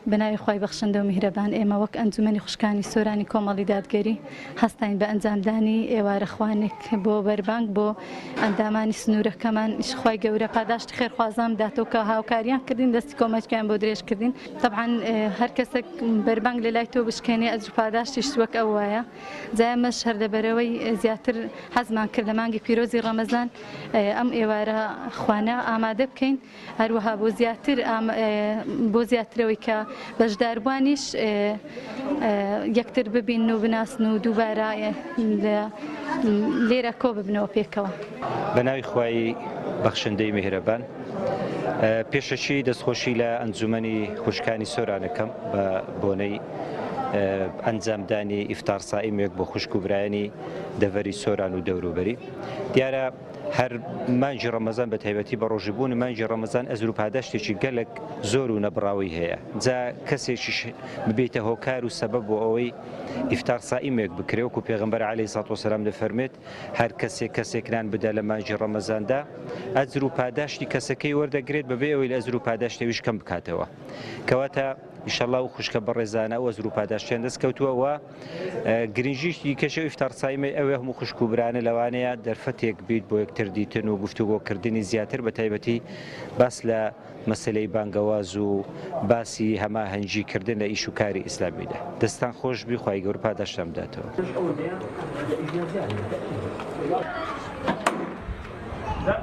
بناوی خوای بەخشندە و میهرەبان ئێمە وەک ئەنجومەنی خوشکانی سۆرانی کۆمەڵی دادگەری هەستین بە ئەنجامدانی ئێوارە خوانێک بۆ بەربانگ بۆ ئەندامانی سنوورەکەمان خوای گەورە پاداشتی خێرخوازان بداتەوە کە هاوکاریان کردین دەستی کۆمەکیان بۆ درێژکردین. طبعاً هەر کەسێک بەربانگ لە لای تۆ بشکێنێ ئەجر پاداشتیش وەک ئەو وایە. جا ئێمەش هەر لەبەرەوەی زیاتر حەزمان کرد لە مانگی پیرۆزی ڕەمەزان ئەم ئێوارە خوانە ئامادە بکەین، هەروەها بۆ زیاترەوەی کە بەشداربوانیش یەکتر ببین و بناسن و دووبارە لێرە کۆ ببنەوە پێکەوە. بەناوی خوای بەخشندەی میهرەبان، پێشەچی دەستخۆشی لە ئەنجومەنی خوشکانی سۆرانەکەم بە بۆنەی ئەنجامدانی ئیفتار سائیمێک بۆ خوشک و برایانی دەڤەری سۆران و دەوروبەری. دیارە هەر مانگی ڕەمەزان بە تایبەتی بە ڕۆژبوونی مانگی ڕەمەزان ئەجر و پاداشتێکی گەلک زۆر و نەبڕاوی هەیە. جا کەسێکیش ببێتە هۆکار و سەبەب بۆ ئەوەی ئیفتار سائیمێک بکرێ، وەکو پێغەمبەر عەلەیهی سەڵات وەسەلام دەفەرمێت هەر کەسێکیان بدە لە مانگی ڕەمەزاندا ئەجر و پاداشتی کەسەکەی وەردەگرێت بەبێ ئەوەی لە ئەجر و پاداشتەویش کەم بکاتەوە. کەواتە ئینشەڵڵا و خوشکە بەڕێزانە و ئەجر و پاداشتیان دەستکەوتووەوە. گرنگیشتی کەشە ئیفتار سائیمە ئەوێ هەموو خوشک و برانە لەوانەیە دەرفەتێک بیت بۆ یەکتر دیتن و گفتوگۆکردنی زیاتر بە تایبەتی باس لە مەسەلەی بانگەواز و باسی هەماهەنگیکردن لە ئیش و کاری ئیسلامیدا. دەستان خۆش بی، خوای گەورە پاداشتان بداتەوە. لا